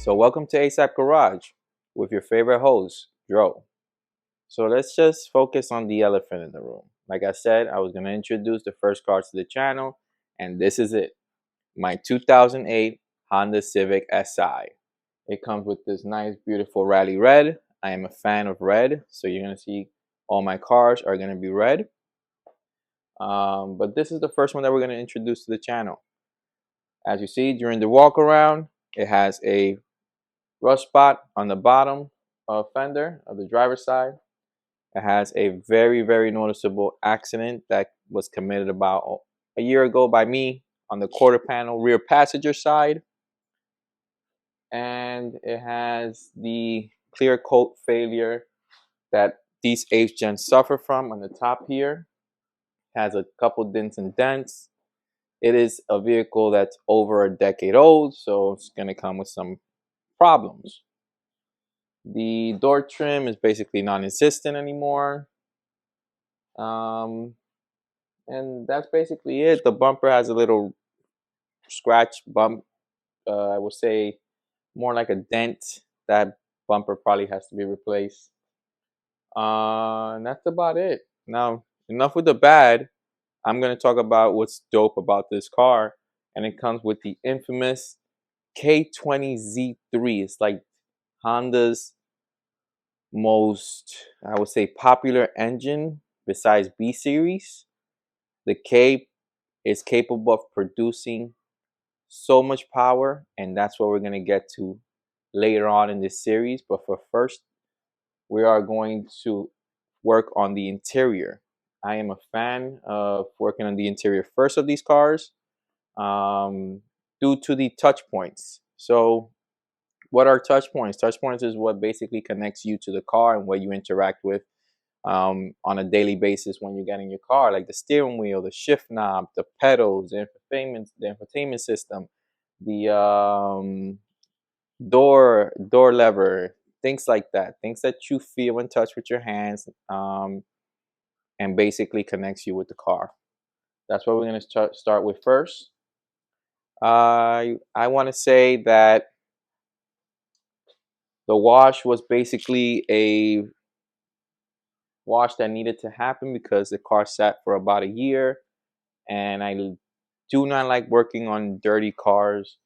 So welcome to A.S.A.P Garage with your favorite host, Dro. So let's just focus on the elephant in the room. Like I said, I was going to introduce the first car to the channel, and this is it. My 2008 Honda Civic Si. It comes with this nice, beautiful rally red. I am a fan of red, so you're going to see all my cars are going to be red. But this is the first one that we're going to introduce to the channel. As you see, during the walk around, it has a rust spot on the bottom fender of the driver's side. It has a very, very noticeable accident that was committed about a year ago by me on the quarter panel rear passenger side. And it has the clear coat failure that these 8th gen suffer from on the top here. It has a couple dents and dents. It is a vehicle that's over a decade old, so it's going to come with some problems. The door trim is basically non-existent anymore. And that's basically it. The bumper has a little scratch bump. I would say more like a dent. That bumper probably has to be replaced. And that's about it. Now, enough with the bad. I'm going to talk about what's dope about this car. And it comes with the infamous K20Z3. It's like Honda's most, I would say, popular engine besides B series. The K is capable of producing so much power, and that's what we're going to get to later on in this series. But for first, we are going to work on the interior. I am a fan of working on the interior first of these cars due to the touch points. So what are touch points? Touch points is what basically connects you to the car and what you interact with on a daily basis when you're getting your car, like the steering wheel, the shift knob, the pedals, the infotainment system, the door lever, things like that, things that you feel and touch with your hands, and basically connects you with the car. That's what we're going to start with first. I want to say that the wash was basically a wash that needed to happen because the car sat for about a year, and I do not like working on dirty cars.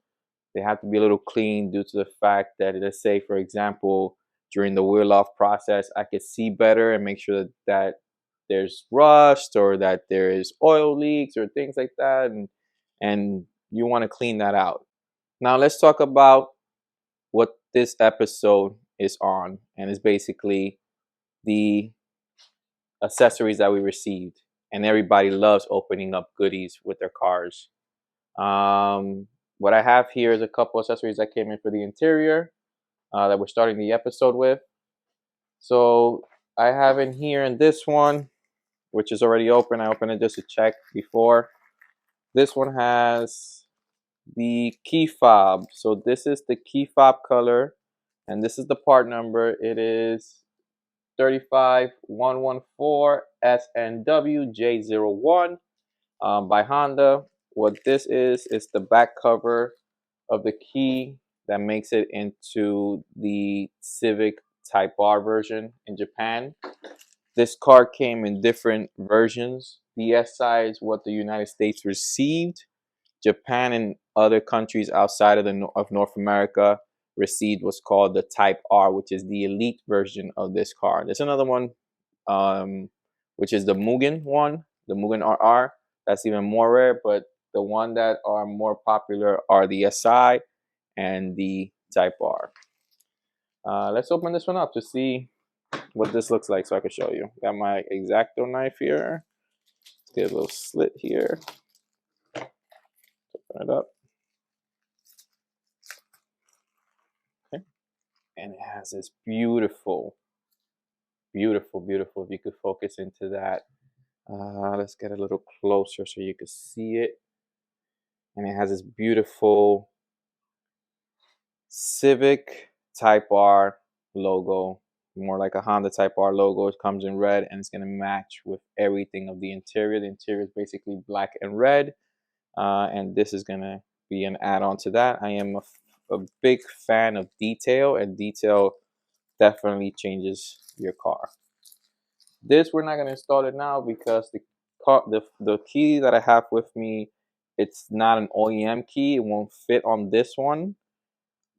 They have to be a little clean due to the fact that, let's say, for example, during the wheel off process, I could see better and make sure that there's rust or that there is oil leaks or things like that, and you want to clean that out. Now let's talk about what this episode is on, and it's basically the accessories that we received, and everybody loves opening up goodies with their cars. What I have here is a couple accessories that came in for the interior that we're starting the episode with. So I have in here in this one, which is already open. I opened it just to check before. This one has the key fob. So this is the key fob color, and this is the part number. It is 35114 SNWJ01 by Honda. What this is the back cover of the key that makes it into the Civic Type R version in Japan. This car came in different versions. The SI is what the United States received. Japan and other countries outside of North America received what's called the Type R, which is the elite version of this car. There's another one, which is the Mugen one, the Mugen RR. That's even more rare, but the one that are more popular are the SI and the Type R. Let's open this one up to see what this looks like so I can show you. Got my X-Acto knife here. Let's get a little slit here. Open it up. Okay. And it has this beautiful, beautiful, beautiful, if you could focus into that. Let's get a little closer so you can see it. And it has this beautiful Civic Type R logo, more like a Honda Type R logo. It comes in red, and it's going to match with everything of the interior. The interior is basically black and red, and this is going to be an add-on to that. I am a big fan of detail, and detail definitely changes your car. This we're not gonna install it now because the key that I have with me, it's not an OEM key. It won't fit on this one,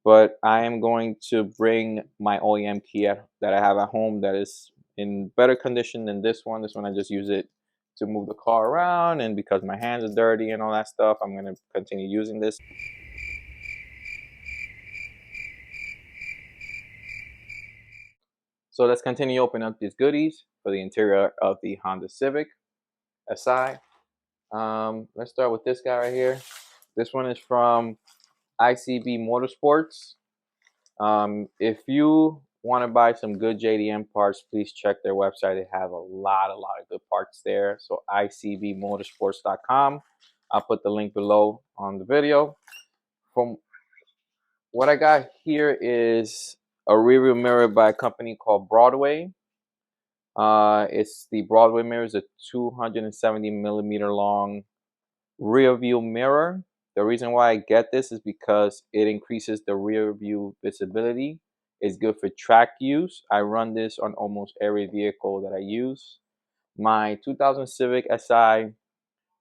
but I am going to bring my OEM key that I have at home that is in better condition than this one. This one I just use it to move the car around, and because my hands are dirty and all that stuff, I'm gonna continue using this. So let's continue opening up these goodies for the interior of the Honda Civic Si. Let's start with this guy right here. This one is from A.S.A.P Motorsports. If you want to buy some good JDM parts, please check their website. They have a lot of good parts there. So icbmotorsports.com. I'll put the link below on the video. From what I got here is a rear view mirror by a company called Broadway. It's the Broadway mirror is a 270 millimeter long rear view mirror. The reason why I get this is because it increases the rear view visibility. It's good for track use. I run this on almost every vehicle that I use. My 2000 Civic Si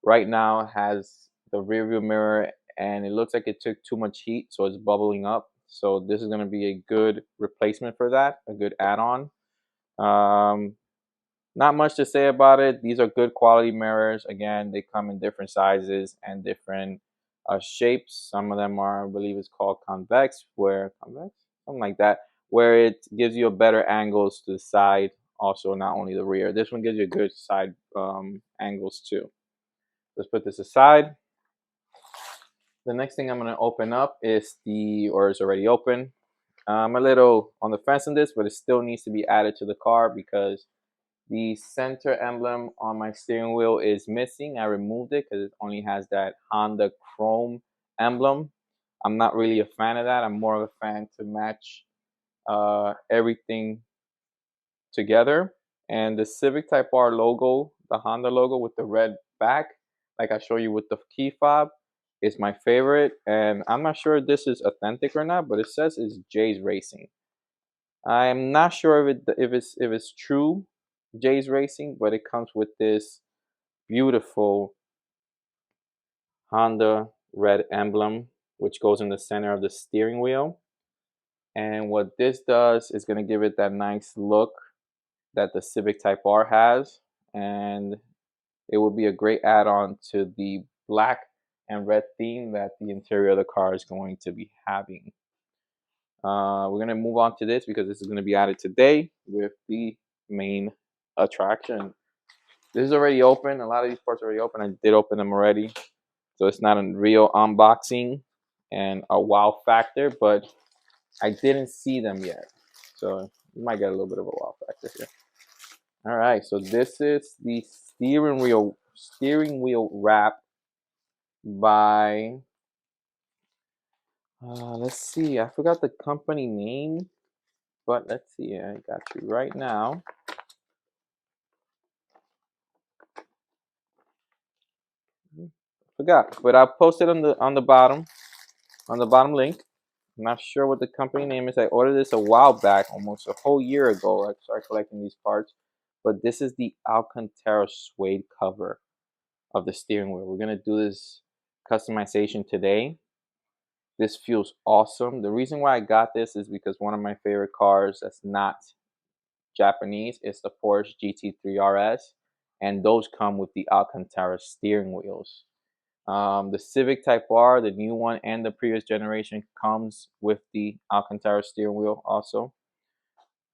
right now has the rear view mirror, and it looks like it took too much heat, so it's bubbling up. So this is going to be a good replacement for that, a good add-on. Not much to say about it. These are good quality mirrors. Again, they come in different sizes and different shapes. Some of them are, I believe it's called convex, something like that, where it gives you a better angles to the side, also not only the rear. This one gives you a good side angles too. Let's put this aside. The next thing I'm going to open up is it's already open. I'm a little on the fence on this, but it still needs to be added to the car because the center emblem on my steering wheel is missing. I removed it because it only has that Honda chrome emblem. I'm not really a fan of that. I'm more of a fan to match everything together. And the Civic Type R logo, the Honda logo with the red back, like I show you with the key fob, is my favorite. And I'm not sure if this is authentic or not, but it says it's Jay's Racing. I'm not sure if it's true Jay's Racing, but it comes with this beautiful Honda red emblem, which goes in the center of the steering wheel. And what this does is going to give it that nice look that the Civic Type R has, and it will be a great add-on to the black and red theme that the interior of the car is going to be having. We're going to move on to this because this is going to be added today with the main attraction. This is already open. A lot of these parts are already open. I did open them already, so it's not a real unboxing and a wow factor, but I didn't see them yet, so you might get a little bit of a wow factor here. All right, so this is the steering wheel wrap by let's see, I forgot the company name, but let's see, I got you right now. Forgot, but I'll post it on the bottom link. I'm not sure what the company name is. I ordered this a while back, almost a whole year ago. I started collecting these parts, but this is the Alcantara suede cover of the steering wheel. We're gonna do this customization today. This feels awesome. The reason why I got this is because one of my favorite cars that's not Japanese is the Porsche GT3 RS, and those come with the Alcantara steering wheels. The Civic Type R, the new one, and the previous generation comes with the Alcantara steering wheel also.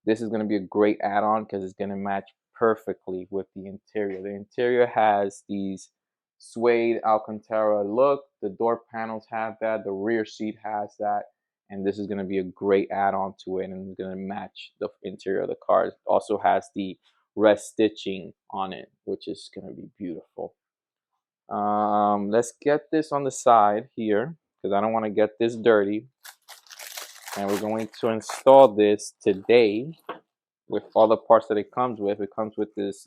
This is going to be a great add-on because it's going to match perfectly with the interior. The interior has these suede Alcantara look. The door panels have that. The rear seat has that. And this is going to be a great add-on to it, and it's going to match the interior of the car. It also has the red stitching on it, which is going to be beautiful. Let's get this on the side here because I don't want to get this dirty. And we're going to install this today with all the parts that it comes with. It comes with this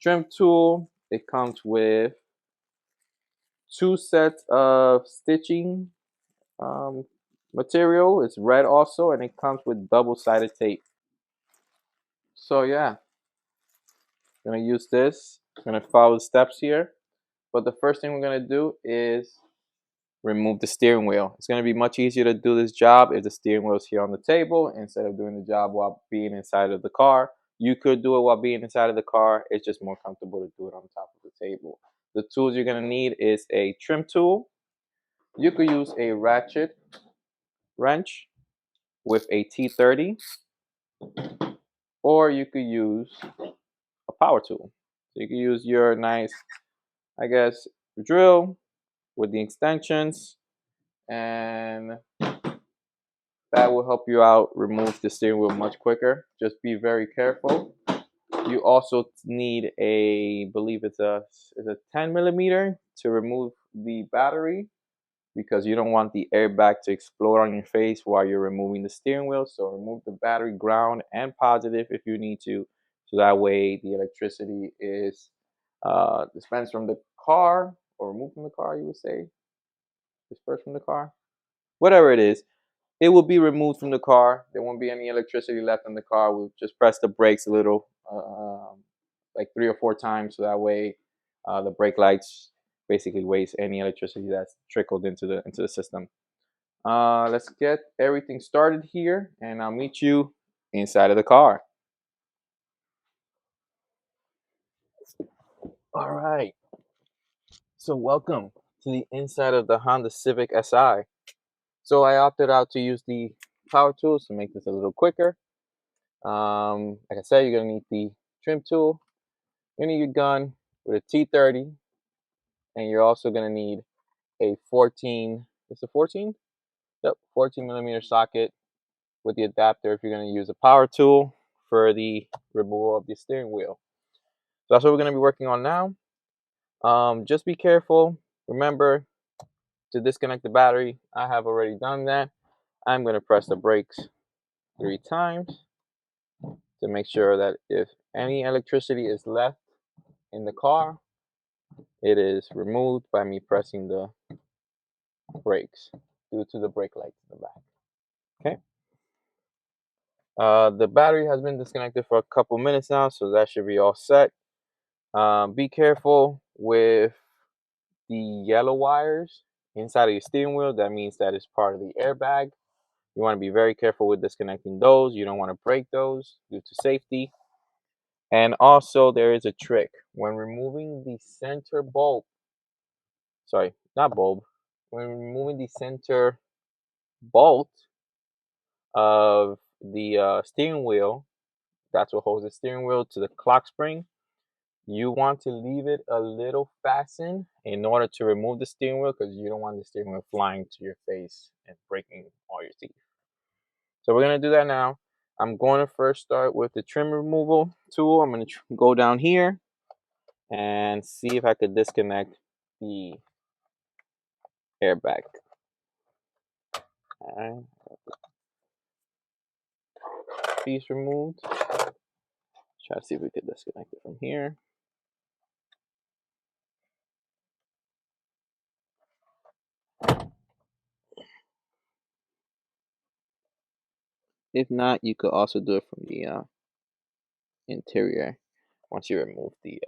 trim tool. It comes with 2 sets of stitching material. It's red also, and it comes with double-sided tape. So yeah, I'm gonna use this. I'm gonna follow the steps here. But the first thing we're gonna do is remove the steering wheel. It's gonna be much easier to do this job if the steering wheel is here on the table instead of doing the job while being inside of the car. You could do it while being inside of the car. It's just more comfortable to do it on top of the table. The tools you're gonna need is a trim tool. You could use a ratchet wrench with a T30, or you could use a power tool. So you can use your nice, I guess, drill with the extensions, and that will help you out remove the steering wheel much quicker. Just be very careful. You also need a, I believe it's a 10 millimeter to remove the battery, because you don't want the airbag to explode on your face while you're removing the steering wheel. So remove the battery, ground and positive if you need to, so that way the electricity is dispensed from the car, or removed from the car, you would say, dispersed from the car, whatever it is. It will be removed from the car. There won't be any electricity left in the car. We'll just press the brakes a little, like 3 or 4 times, so that way the brake lights basically waste any electricity that's trickled into the system. Let's get everything started here, and I'll meet you inside of the car. All right. So welcome to the inside of the Honda Civic Si. So I opted out to use the power tools to make this a little quicker. Like I said, you're gonna need the trim tool. You're gonna need your gun with a T30, and you're also gonna need a 14. Is it 14? Yep, 14 millimeter socket with the adapter if you're gonna use a power tool for the removal of the steering wheel. So that's what we're gonna be working on now. Just be careful. Remember to disconnect the battery. I have already done that. I'm gonna press the brakes 3 times to make sure that if any electricity is left in the car, it is removed by me pressing the brakes due to the brake lights in the back. Okay. The battery has been disconnected for a couple minutes now, so that should be all set. Be careful with the yellow wires inside of your steering wheel. That means that it's part of the airbag. You want to be very careful with disconnecting those. You don't want to break those due to safety. And also, there is a trick when removing the center bulb. Sorry, not bulb. When removing the center bolt of the steering wheel, that's what holds the steering wheel to the clock spring. You want to leave it a little fastened in order to remove the steering wheel, because you don't want the steering wheel flying to your face and breaking all your teeth. So we're going to do that now. I'm going to first start with the trim removal tool. I'm going to go down here and see if I could disconnect the airbag. All right. Piece removed. Try to see if we could disconnect it from here. If not, you could also do it from the interior once you remove the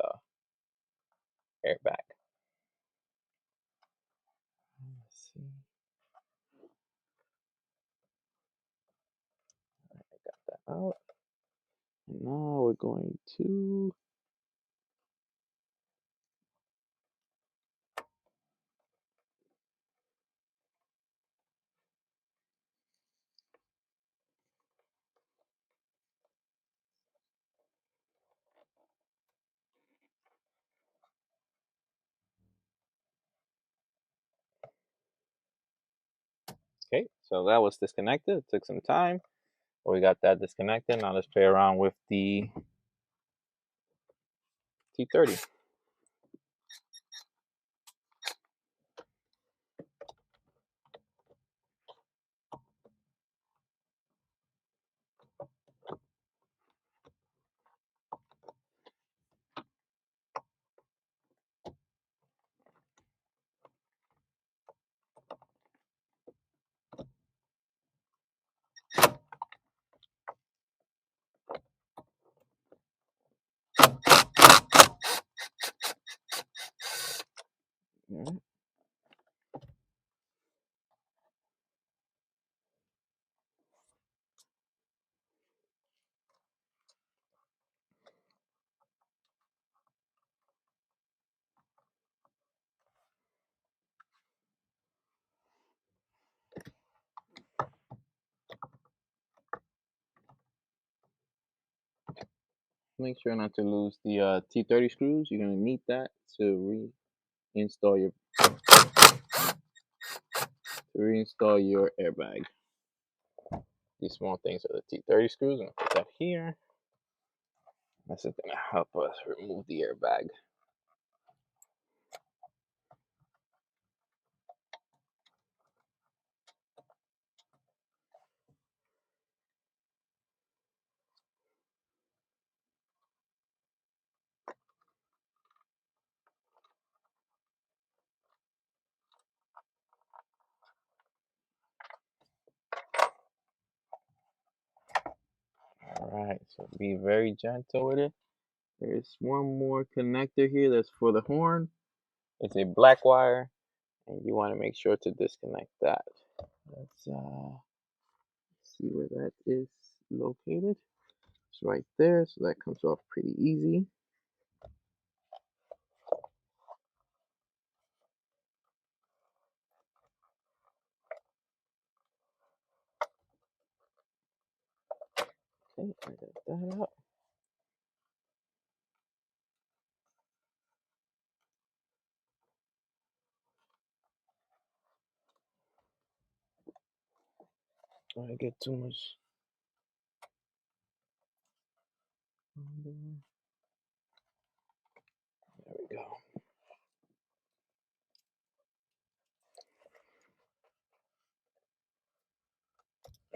airbag. Let's see. I got that out. And now we're going to okay, so that was disconnected. It took some time, but we got that disconnected. Now let's play around with the T30. Alright. Make sure not to lose the T30 screws. You're gonna need that to reinstall your airbag. These small things are the T30 screws. I'm gonna put that here. This is gonna help us remove the airbag. Alright, so be very gentle with it. There's one more connector here that's for the horn. It's a black wire, and you want to make sure to disconnect that. Let's see where that is located. It's right there, so that comes off pretty easy. Okay, I got that out. Don't want to get too much. There we go.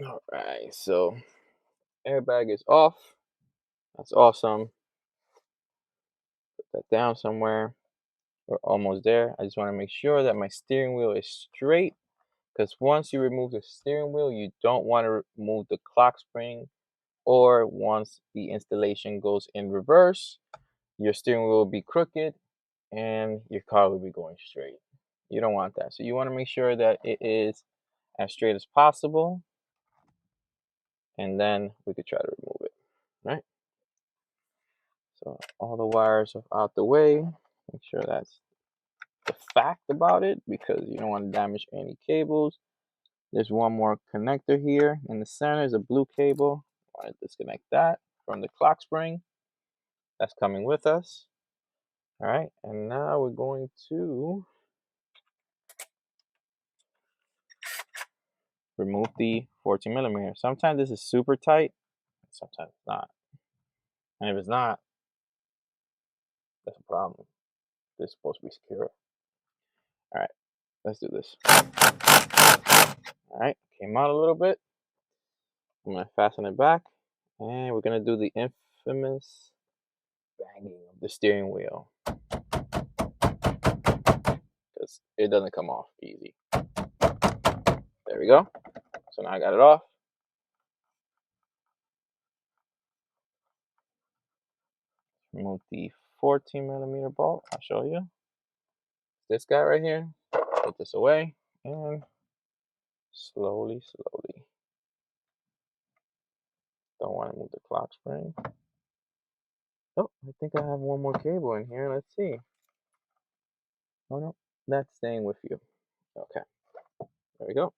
All right, so airbag is off. That's awesome. Put that down somewhere. We're almost there. I just want to make sure that my steering wheel is straight, because once you remove the steering wheel, you don't want to remove the clock spring, or once the installation goes in reverse, your steering wheel will be crooked and your car will be going straight. You don't want that. So you want to make sure that it is as straight as possible, and then we could try to remove it. Right? So all the wires are out the way. Make sure that's the fact about it, because you don't want to damage any cables. There's one more connector here in the center. Is a blue cable. I want to disconnect that from the clock spring. That's coming with us. All right, and now we're going to remove the 14 millimeter. Sometimes this is super tight, sometimes it's not. And if it's not, that's a problem. This is supposed to be secure. All right, let's do this. All right, came out a little bit. I'm gonna fasten it back, and we're gonna do the infamous banging of the steering wheel, because it doesn't come off easy. There we go. So now I got it off. Remove the 14 millimeter bolt. I'll show you. This guy right here. Put this away, and slowly. Don't want to move the clock spring. Oh, I think I have one more cable in here. Let's see. Oh no, that's staying with you. Okay, there we go.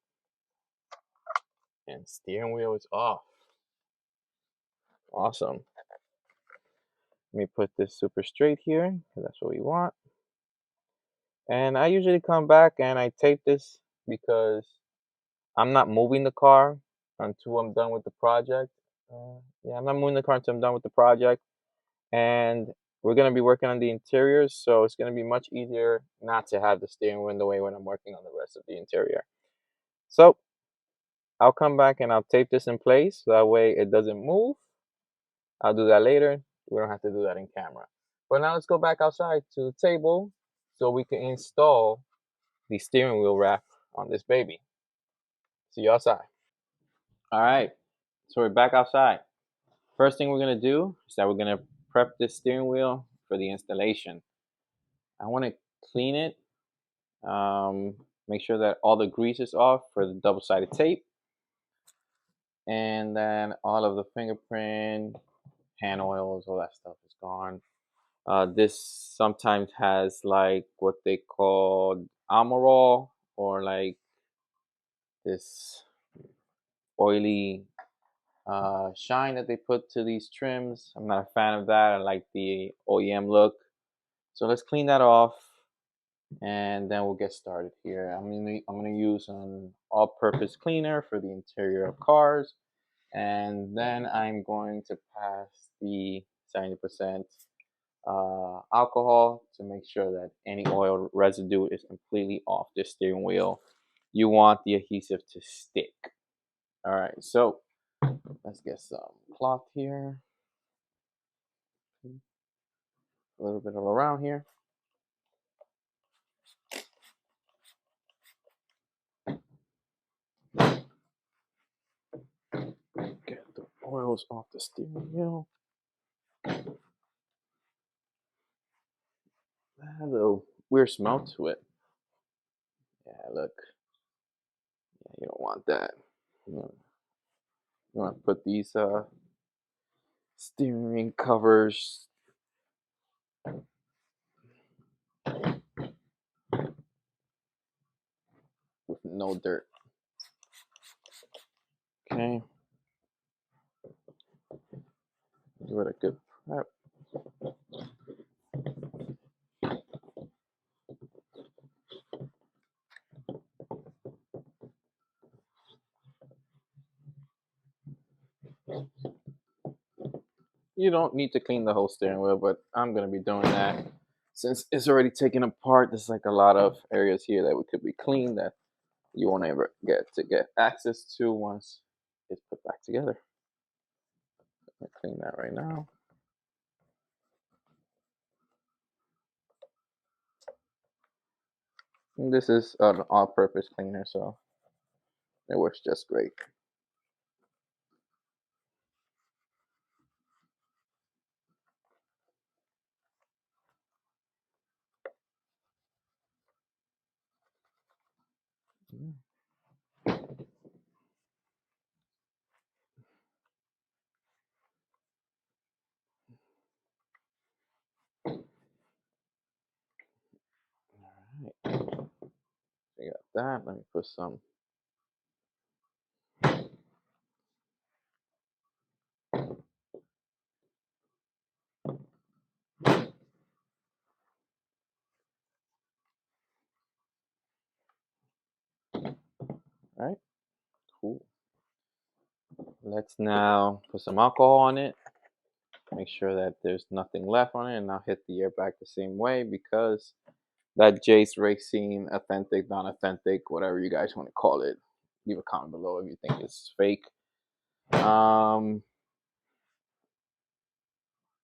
And steering wheel is off. Awesome. Let me put this super straight here, because that's what we want. And I usually come back and I tape this, because I'm not moving the car until I'm done with the project. I'm not moving the car until I'm done with the project. And we're going to be working on the interiors, so it's going to be much easier not to have the steering wheel in the way when I'm working on the rest of the interior. So I'll come back and I'll tape this in place, so that way it doesn't move. I'll do that later. We don't have to do that in camera. But now let's go back outside to the table so we can install the steering wheel wrap on this baby. See you outside. All right, so we're back outside. First thing we're gonna do is that we're gonna prep this steering wheel for the installation. I want to clean it Make sure that all the grease is off for the double-sided tape. And then all of the fingerprint, hand oils, all that stuff is gone. This sometimes has like what they call Amarol, or like this oily shine that they put to these trims. I'm not a fan of that. I like the OEM look. So let's clean that off, and then we'll get started here. I'm gonna use an all-purpose cleaner for the interior of cars, and then I'm going to pass the 70% alcohol to make sure that any oil residue is completely off the steering wheel. You want the adhesive to stick. All right, so let's get some cloth here. A little bit all around here. Get the oils off the steering wheel. That has a weird smell to it. Yeah, look. Yeah, you don't want that. You want to put these steering covers with no dirt. Okay. Give it a good prep. You don't need to clean the whole steering wheel, but I'm going to be doing that. Since it's already taken apart, there's like a lot of areas here that could be cleaned that you won't ever get access to once it's put back together. I'm going to clean that right now. And this is an all-purpose cleaner, so it works just great. All right, we got that. Let me put some. All right, cool. Let's now put some alcohol on it. Make sure that there's nothing left on it, and I'll hit the airbag the same way, because that Jace Racing authentic, non-authentic, whatever you guys want to call it, leave a comment below if you think it's fake.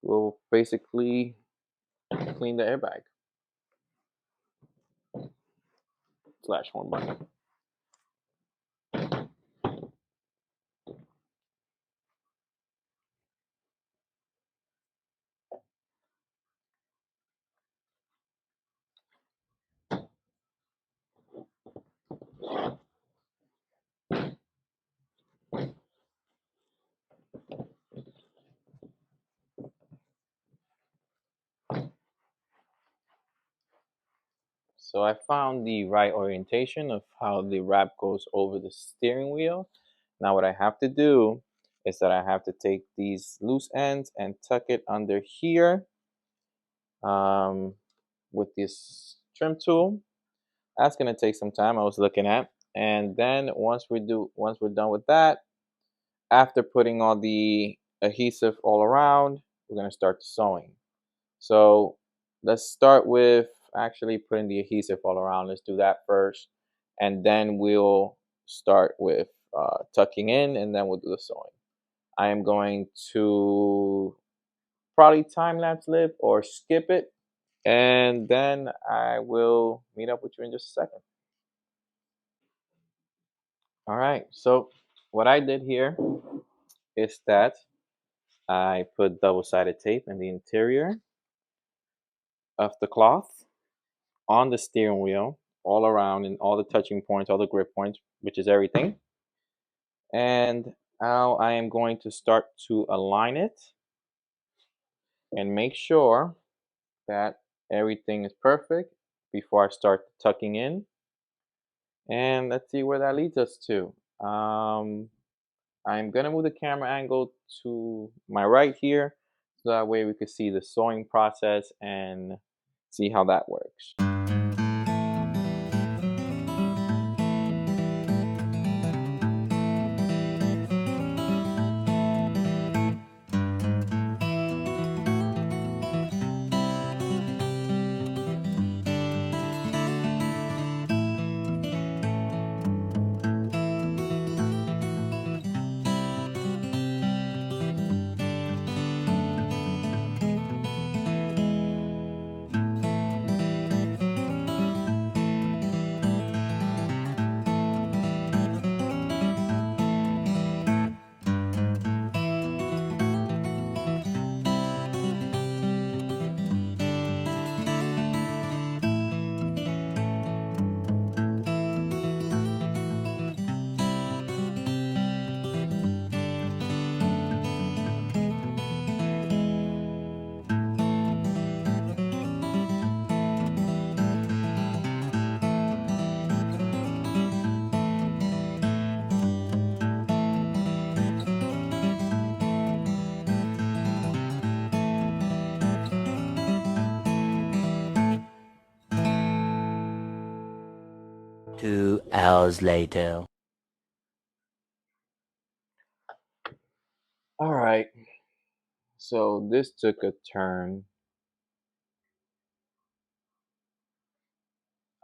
We'll basically clean the airbag / horn button. So I found the right orientation of how the wrap goes over the steering wheel. Now what I have to do is that I have to take these loose ends and tuck it under here with this trim tool. That's gonna take some time. I was looking at, and then once we're done with that, after putting all the adhesive all around, we're gonna start the sewing. So let's start with actually putting the adhesive all around. Let's do that first, and then we'll start with tucking in, and then we'll do the sewing. I am going to probably time-lapse live or skip it, and then I will meet up with you in just a second. All right, so what I did here is that I put double-sided tape in the interior of the cloth on the steering wheel all around in all the touching points, all the grip points, which is everything. And now I am going to start to align it and make sure that everything is perfect before I start tucking in. And let's see where that leads us to. I'm gonna move the camera angle to my right here, so that way we could see the sewing process and see how that works. Two hours later. All right, so this took a turn.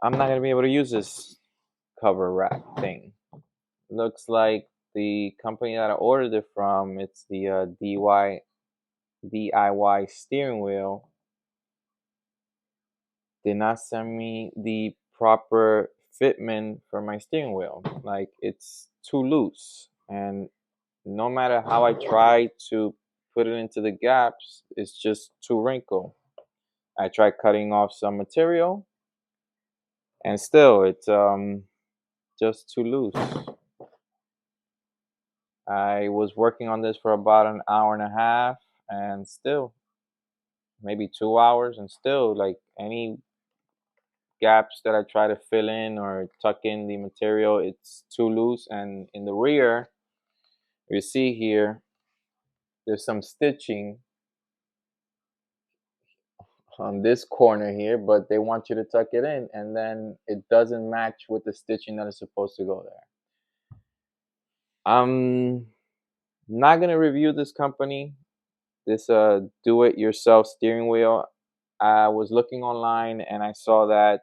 I'm not gonna be able to use this cover rack thing. Looks like the company that I ordered it from, it's the DIY steering wheel, did not send me the proper fitment for my steering wheel. Like, it's too loose, and no matter how I try to put it into the gaps, it's just too wrinkled. I tried cutting off some material, and still it's just too loose. I was working on this for about an hour and a half, and still maybe 2 hours, and still, like, any gaps that I try to fill in or tuck in the material, it's too loose. And in the rear, you see here, there's some stitching on this corner here, but they want you to tuck it in, and then it doesn't match with the stitching that is supposed to go there. I'm not gonna review this company, this do-it-yourself steering wheel. I was looking online and I saw that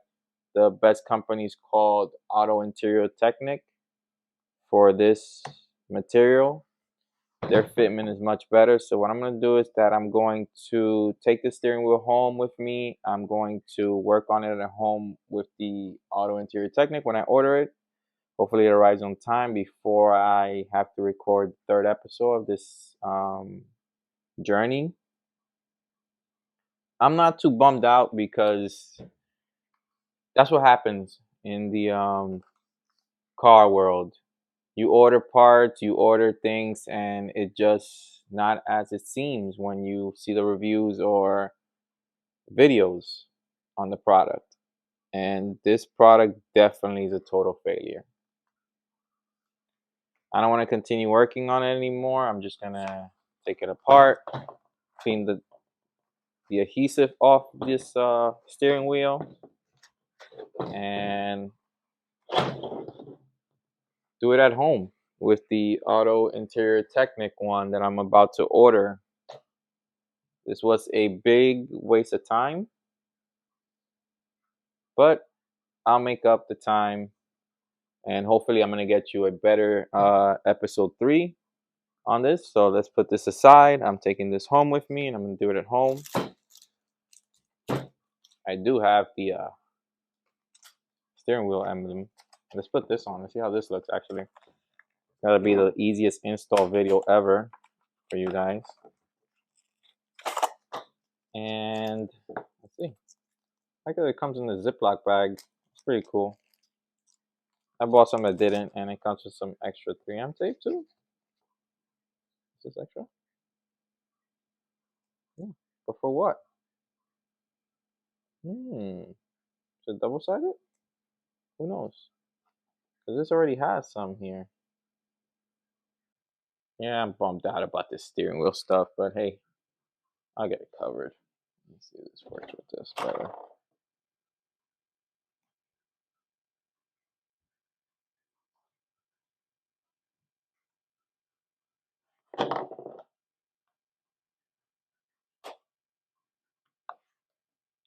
the best company is called Auto Interior Technic for this material. Their fitment is much better. So what I'm going to do is that I'm going to take the steering wheel home with me. I'm going to work on it at home with the Auto Interior Technic when I order it. Hopefully it arrives on time before I have to record the third episode of this journey. I'm not too bummed out because that's what happens in the car world. You order parts, you order things, and it just not as it seems when you see the reviews or videos on the product. And this product definitely is a total failure. I don't want to continue working on it anymore. I'm just gonna take it apart, clean the adhesive off this steering wheel, and do it at home with the Auto Interior Technic one that I'm about to order. This was a big waste of time, but I'll make up the time, and hopefully I'm gonna get you a better episode 3 on this. So let's put this aside. I'm taking this home with me, and I'm gonna do it at home. I do have the steering wheel emblem. Let's put this on and see how this looks. Actually, that'll be the easiest install video ever for you guys. And let's see. I guess it comes in a Ziploc bag. Pretty cool. I bought some that didn't, and it comes with some extra 3M tape too. Is this extra? Yeah. But for what? Is it double-sided? Who knows? Because this already has some here. Yeah, I'm bummed out about this steering wheel stuff, but hey, I'll get it covered. Let's see if this works with this better.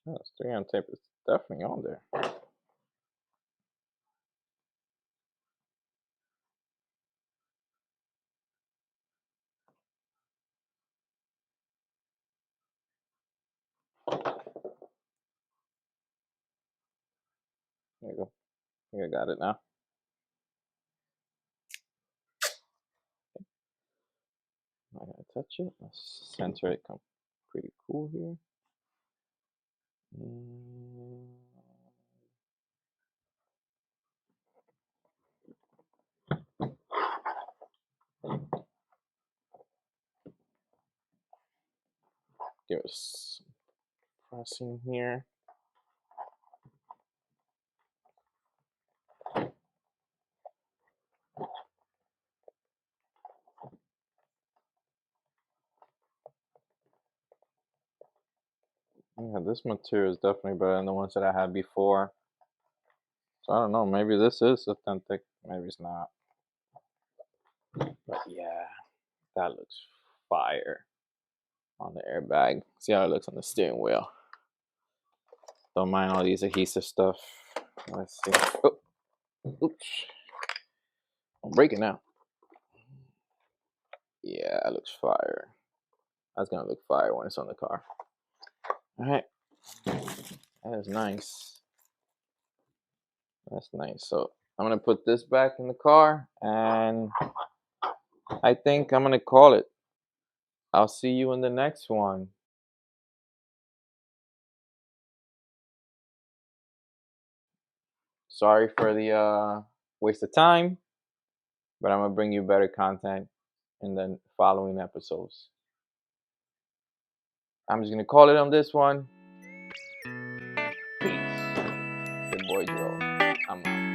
Oh, this 3M tape is definitely on there. There you go. I think I got it now. I gotta touch it. Let's center it. Come pretty cool here. Give it some pressing here. Yeah, this material is definitely better than the ones that I had before. So I don't know, maybe this is authentic, maybe it's not. But yeah, that looks fire on the airbag. See how it looks on the steering wheel. Don't mind all these adhesive stuff. Let's see. Oh, oops. I'm breaking now. Yeah, it looks fire. That's gonna look fire when it's on the car. Alright. That is nice. That's nice. So I'm gonna put this back in the car, and I think I'm gonna call it. I'll see you in the next one. Sorry for the waste of time, but I'm gonna bring you better content in the following episodes. I'm just gonna call it on this one. Peace. Your boy Joe. I'm out.